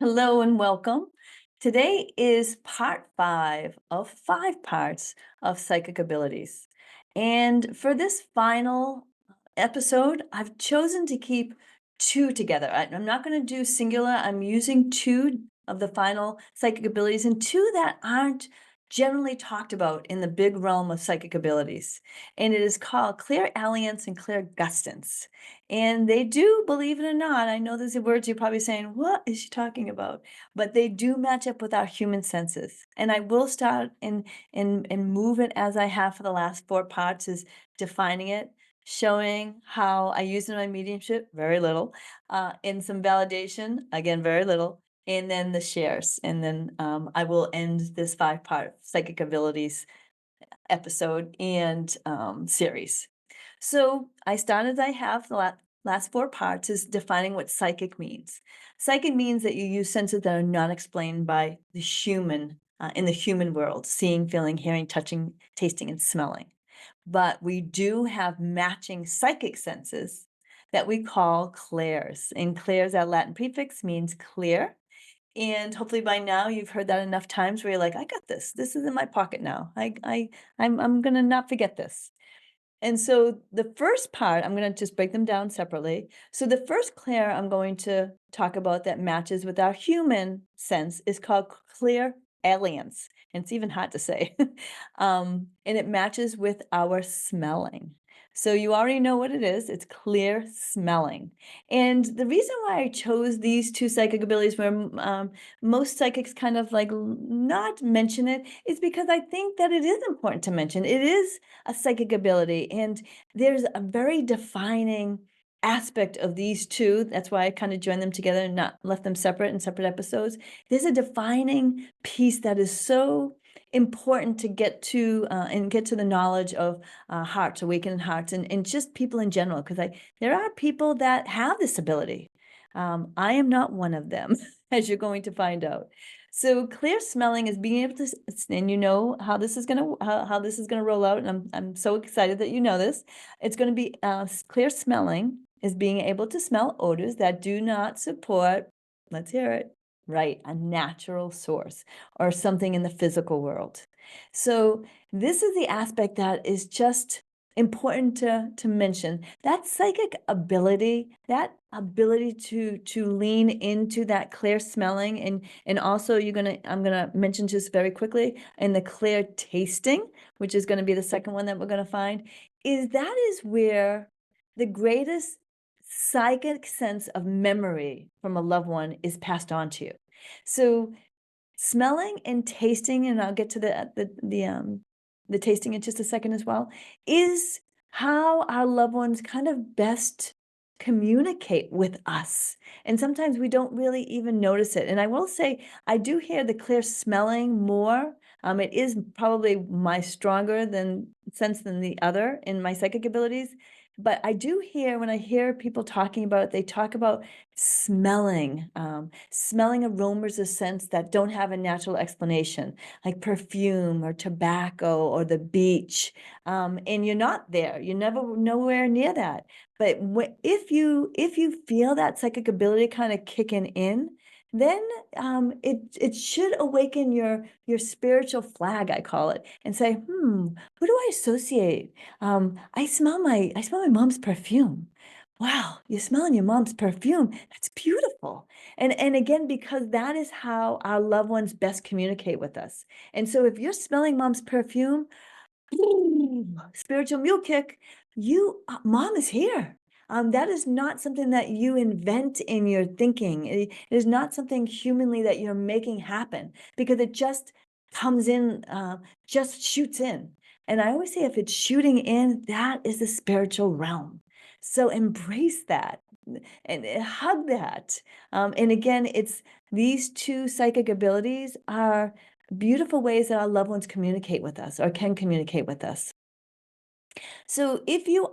Hello and welcome. Today is part 5 of 5 parts of psychic abilities. And for this final episode, I've chosen to keep two together. I'm not going to do singular. I'm using two of the final psychic abilities and two that aren't generally talked about in the big realm of psychic abilities. And it is called Clairalience and Clairgustance. And they do, believe it or not, I know these are words you're probably saying, what is she talking about? But they do match up with our human senses. And I will start and move it as I have for the last 4 parts, is defining it, showing how I use it in my mediumship, very little, in some validation, again, very little, and then the shares. And then I will end this 5-part psychic abilities episode and series. So I started, I have the last 4 parts is defining what psychic means. Psychic means that you use senses that are not explained by the human, in the human world, seeing, feeling, hearing, touching, tasting, and smelling. But we do have matching psychic senses that we call clairs. And clairs, our Latin prefix, means clear. And hopefully by now you've heard that enough times where you're like, I got this. This is in my pocket now. I'm gonna not forget this. And so the first part, I'm going to just break them down separately. So the first clair I'm going to talk about that matches with our human sense is called clear alliance. And it's even hard to say. And it matches with our smelling. So you already know what it is. It's clear smelling. And the reason why I chose these two psychic abilities where most psychics kind of like not mention it is because I think that it is important to mention. It is a psychic ability. And there's a very defining aspect of these two. That's why I kind of joined them together and not left them separate in separate episodes. There's a defining piece that is so important to get to and get to the knowledge of hearts, awakened hearts, and just people in general, because there are people that have this ability. I am not one of them, as you're going to find out. So clear smelling is being able to, and you know how this is gonna how this is gonna roll out, and I'm so excited that you know this. It's gonna be clear smelling is being able to smell odors that do not support, let's hear it, right, a natural source or something in the physical world. So this is the aspect that is just important to mention. That psychic ability, that ability to lean into that clear smelling, and also I'm gonna mention just very quickly, and the clear tasting, which is gonna be the second one that we're gonna find, is where the greatest psychic sense of memory from a loved one is passed on to you. So smelling and tasting, and I'll get to the tasting in just a second as well, is how our loved ones kind of best communicate with us. And sometimes we don't really even notice it. And I will say, I do hear the clear smelling more. It is probably my stronger than sense than the other in my psychic abilities. But I do hear, when I hear people talking about it, they talk about smelling aromas of scents that don't have a natural explanation, like perfume or tobacco or the beach. And you're not there. You're never nowhere near that. But if you feel that psychic ability kind of kicking in, then it should awaken your spiritual flag, I call it, and say, who do I associate? I smell my mom's perfume. Wow, you're smelling your mom's perfume. That's beautiful. And again, because that is how our loved ones best communicate with us. And so if you're smelling mom's perfume, spiritual mule kick, mom is here. That is not something that you invent in your thinking. It is not something humanly that you're making happen, because it just comes in, just shoots in. And I always say, if it's shooting in, that is the spiritual realm. So embrace that and hug that. And again, it's these two psychic abilities are beautiful ways that our loved ones communicate with us or can communicate with us. So if you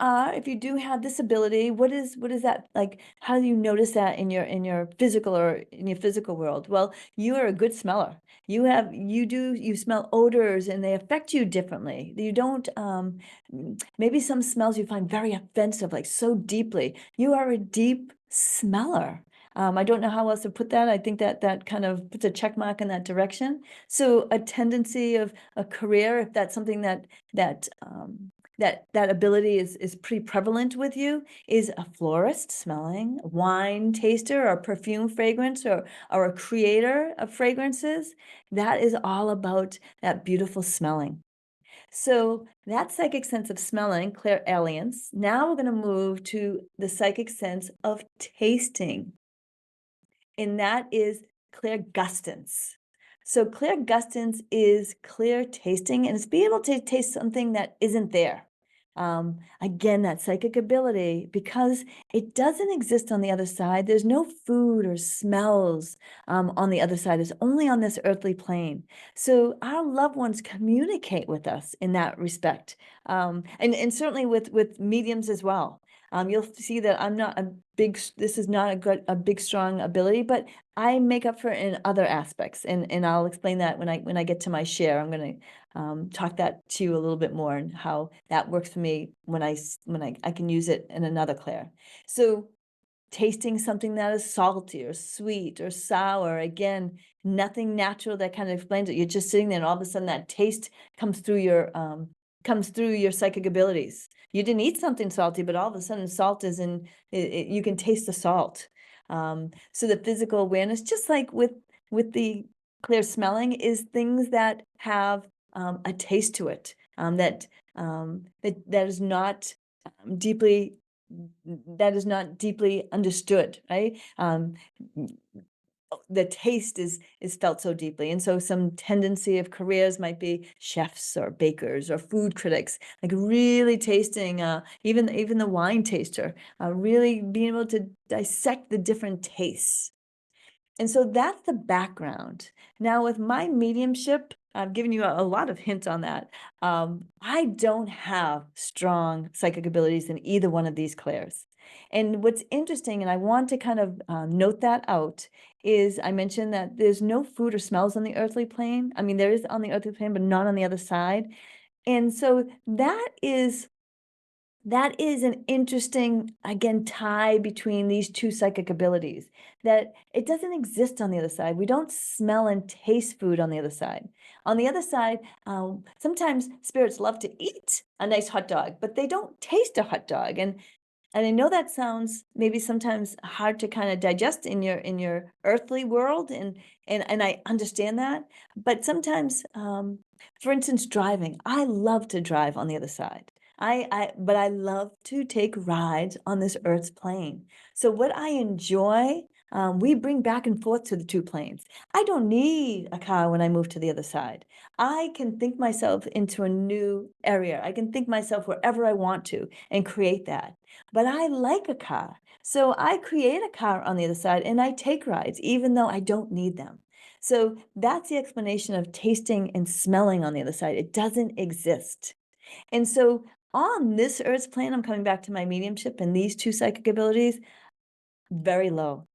do have this ability, what is that like? How do you notice that in your physical or in your physical world? Well, you are a good smeller. You smell odors and they affect you differently. You don't maybe some smells you find very offensive, like so deeply. You are a deep smeller. I don't know how else to put that. I think that that kind of puts a check mark in that direction. So a tendency of a career, if that's something that ability is pretty prevalent with you, is a florist smelling, a wine taster, or perfume fragrance, or a creator of fragrances. That is all about that beautiful smelling. So that psychic sense of smelling, clairalience. Now we're going to move to the psychic sense of tasting, and that is clairgustance. So clairgustance is clear tasting, and it's being able to taste something that isn't there. Again, that psychic ability, because it doesn't exist on the other side. There's no food or smells on the other side. It's only on this earthly plane. So our loved ones communicate with us in that respect, and certainly with mediums as well. You'll see that I'm not a this is not a big, strong ability, but I make up for it in other aspects. And I'll explain that when I get to my share. I'm going to talk that to you a little bit more and how that works for me when I can use it in another clair. So tasting something that is salty or sweet or sour, again, nothing natural that kind of explains it. You're just sitting there and all of a sudden that taste comes through your psychic abilities. You didn't eat something salty, but all of a sudden salt is in you can taste the salt. So the physical awareness, just like with the clear smelling, is things that have a taste to it, that is not deeply understood, right? The taste is felt so deeply, and so some tendency of careers might be chefs or bakers or food critics, like really tasting, even the wine taster, really being able to dissect the different tastes. And so that's the background. Now, with my mediumship, I've given you a lot of hints on that. I don't have strong psychic abilities in either one of these clairs. And what's interesting, and I want to kind of note that out, is I mentioned that there's no food or smells on the earthly plane. I mean, there is on the earthly plane, but not on the other side. And so that is an interesting, again, tie between these two psychic abilities, that it doesn't exist on the other side. We don't smell and taste food on the other side. On the other side, sometimes spirits love to eat a nice hot dog, but they don't taste a hot dog. And I know that sounds maybe sometimes hard to kind of digest in your earthly world, and I understand that. But sometimes, for instance, driving, I love to drive on the other side. But I love to take rides on this earth's plane. So what I enjoy, we bring back and forth to the two planes. I don't need a car when I move to the other side. I can think myself into a new area. I can think myself wherever I want to and create that. But I like a car. So I create a car on the other side and I take rides, even though I don't need them. So that's the explanation of tasting and smelling on the other side. It doesn't exist. And so on this earth's plane, I'm coming back to my mediumship and these two psychic abilities, very low.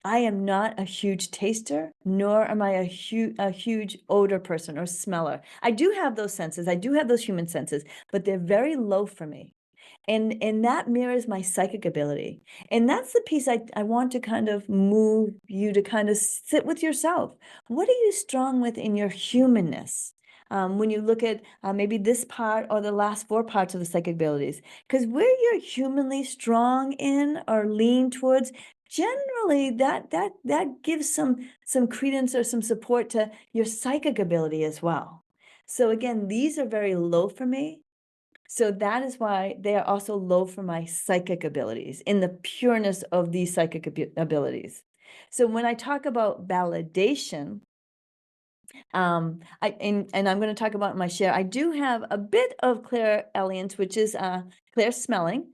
I am not a huge taster, nor am I a huge odor person or smeller. I do have those senses. I do have those human senses, but they're very low for me. And that mirrors my psychic ability. And that's the piece I want to kind of move you to kind of sit with yourself. What are you strong with in your humanness? When you look at maybe this part or the last four parts of the psychic abilities, because where you're humanly strong in or lean towards, generally that gives some credence or some support to your psychic ability as well. So again, these are very low for me. So that is why they are also low for my psychic abilities, in the pureness of these psychic abilities. So when I talk about validation, and I'm going to talk about my share. I do have a bit of clairalience, which is clear smelling.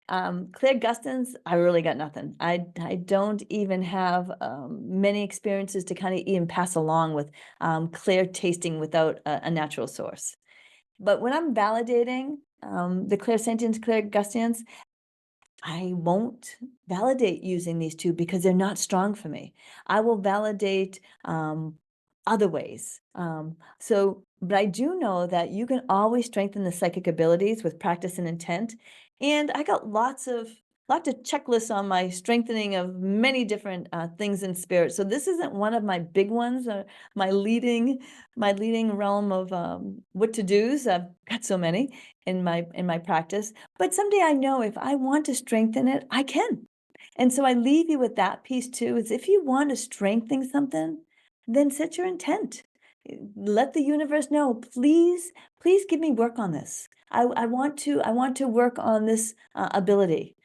Clairgustance, I really got nothing. I don't even have many experiences to kind of even pass along with clear tasting without a natural source. But when I'm validating the clairsentience, clairgustance, I won't validate using these two because they're not strong for me. I will validate other ways. But I do know that you can always strengthen the psychic abilities with practice and intent. And I got lots of lots of checklists on my strengthening of many different things in spirit. So this isn't one of my big ones, my leading my leading realm of what to do's. I've got so many in my practice, but someday I know if I want to strengthen it, I can. And so I leave you with that piece too, is if you want to strengthen something, then set your intent. Let the universe know, please give me work on this. I want to work on this ability.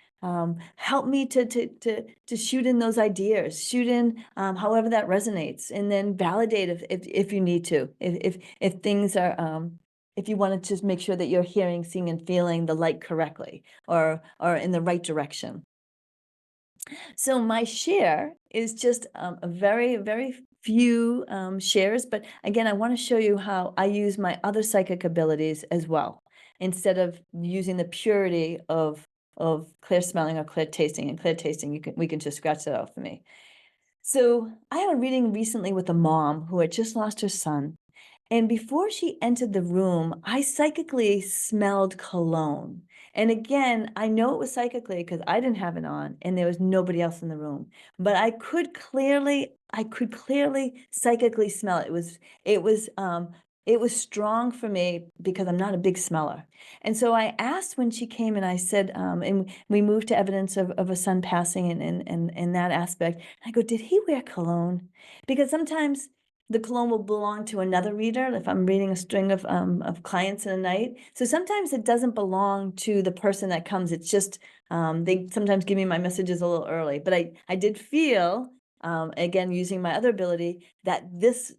Help me to shoot in those ideas, shoot in however that resonates, and then validate if you need to, if things are if you want to just make sure that you're hearing, seeing, and feeling the light correctly, or in the right direction. So my share is just a very few shares, but again, I want to show you how I use my other psychic abilities as well, instead of using the purity of clear smelling or clear tasting. And clear tasting, we can just scratch that out for me. So I had a reading recently with a mom who had just lost her son, and before she entered the room, I psychically smelled cologne. And again, I know it was psychically because I didn't have it on and there was nobody else in the room. But I could clearly psychically smell it. It was strong for me because I'm not a big smeller. And so I asked when she came and I said, and we moved to evidence of a son passing and that aspect. I go, did he wear cologne? Because sometimes the cologne will belong to another reader if I'm reading a string of clients in a night. So sometimes it doesn't belong to the person that comes. It's just they sometimes give me my messages a little early. But I did feel, again, using my other ability, that this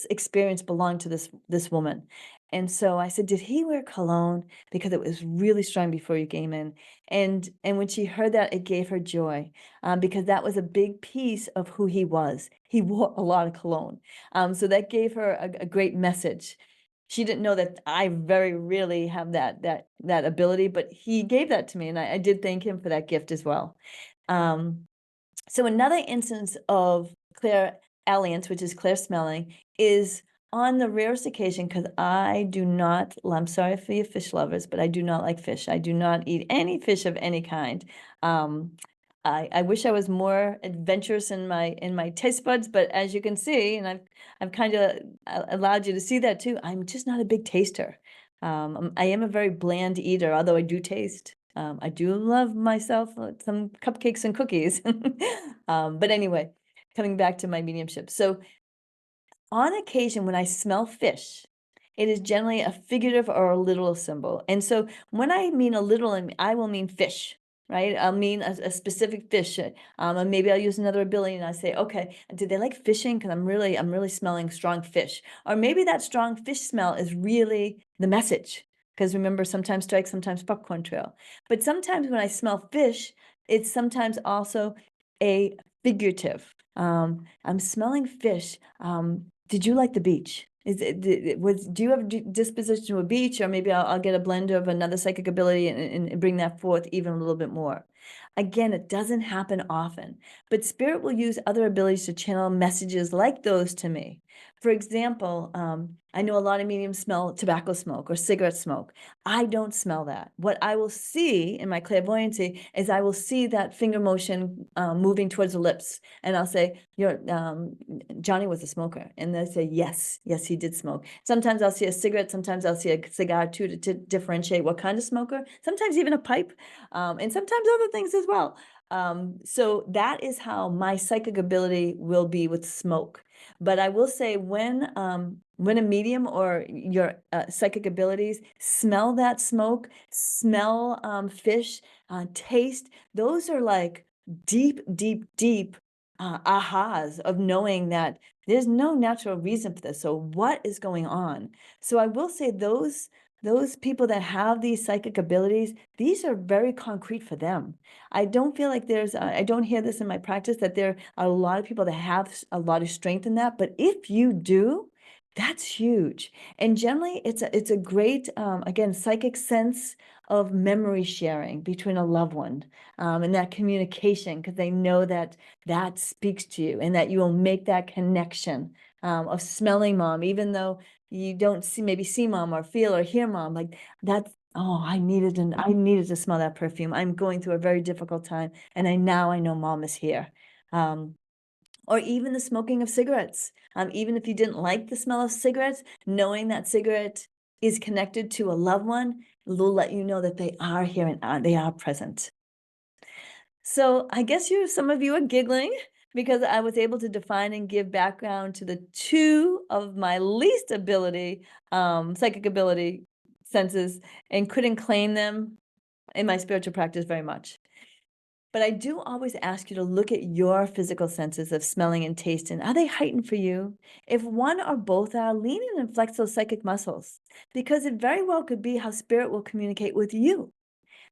experience belonged to this woman. And so I said, did he wear cologne? Because it was really strong before you came in. And when she heard that, it gave her joy, because that was a big piece of who he was. He wore a lot of cologne. So that gave her a great message. She didn't know that I very rarely have that ability, but he gave that to me, and I did thank him for that gift as well. So another instance of clairalience, which is clear smelling, is on the rarest occasion, because I do not, well, I'm sorry for your fish lovers, but I do not like fish. I do not eat any fish of any kind. I wish I was more adventurous in my taste buds, but as you can see, and I've kind of allowed you to see that too, I'm just not a big taster. I am a very bland eater, although I do taste. I do love myself some cupcakes and cookies. But anyway, coming back to my mediumship. So on occasion, when I smell fish, it is generally a figurative or a literal symbol. And so when I mean a literal, I will mean fish, right? I'll mean a specific fish. And maybe I'll use another ability and I say, okay, did they like fishing? Because I'm really smelling strong fish. Or maybe that strong fish smell is really the message. Because remember, sometimes strike, sometimes popcorn trail. But sometimes when I smell fish, it's sometimes also a figurative. I'm smelling fish. Did you like the beach? Do you have a disposition to a beach, or maybe I'll get a blend of another psychic ability and bring that forth even a little bit more. Again, it doesn't happen often, but spirit will use other abilities to channel messages like those to me. For example, I know a lot of mediums smell tobacco smoke or cigarette smoke. I don't smell that. What I will see in my clairvoyancy is I will see that finger motion moving towards the lips, and I'll say, Johnny was a smoker. And they say, yes, he did smoke. Sometimes I'll see a cigarette, sometimes I'll see a cigar too, to differentiate what kind of smoker, sometimes even a pipe, and sometimes other things as well. So that is how my psychic ability will be with smoke. But I will say when a medium or your psychic abilities smell that smoke, smell fish, taste, those are like deep ahas of knowing that there's no natural reason for this. So what is going on? So I will say those people that have these psychic abilities, these are very concrete for them. I don't feel like I don't hear this in my practice, that there are a lot of people that have a lot of strength in that. But if you do, that's huge. And generally, it's a great, again, psychic sense of memory sharing between a loved one, and that communication, because they know that that speaks to you and that you will make that connection of smelling mom, even though you don't maybe see mom or feel or hear mom. Like Oh, I needed to smell that perfume. I'm going through a very difficult time, and now I know mom is here. Um, or even the smoking of cigarettes. Even if you didn't like the smell of cigarettes, knowing that cigarette is connected to a loved one will let you know that they are here and they are present. So I guess some of you are giggling because I was able to define and give background to the two of my least psychic ability senses, and couldn't claim them in my spiritual practice very much. But I do always ask you to look at your physical senses of smelling and tasting. Are they heightened for you? If one or both are, lean in and flex those psychic muscles, because it very well could be how spirit will communicate with you.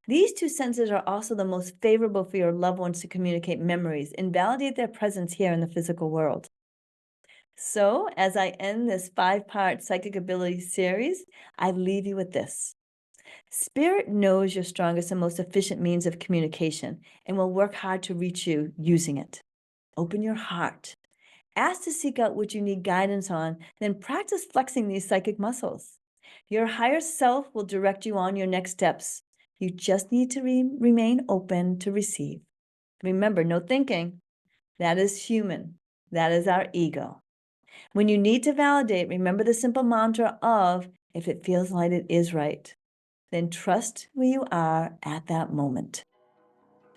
These two senses are also the most favorable for your loved ones to communicate memories and validate their presence here in the physical world. So, as I end this 5-part psychic ability series, I leave you with this. Spirit knows your strongest and most efficient means of communication and will work hard to reach you using it. Open your heart. Ask to seek out what you need guidance on, then practice flexing these psychic muscles. Your higher self will direct you on your next steps. You just need to remain open to receive. Remember, no thinking. That is human. That is our ego. When you need to validate, remember the simple mantra of, if it feels like it is right, then trust where you are at that moment.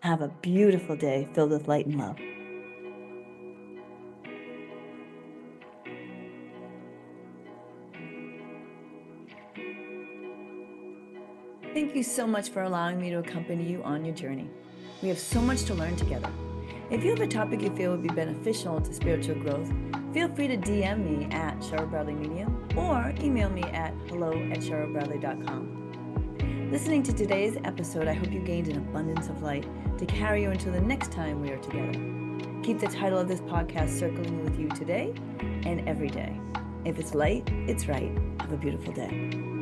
Have a beautiful day filled with light and love. Thank you so much for allowing me to accompany you on your journey. We have so much to learn together. If you have a topic you feel would be beneficial to spiritual growth, feel free to DM me at Cheryl Bradley Medium or email me at hello@cherylbradley.com. Listening to today's episode, I hope you gained an abundance of light to carry you until the next time we are together. Keep the title of this podcast circling with you today and every day. If it's light, it's right. Have a beautiful day.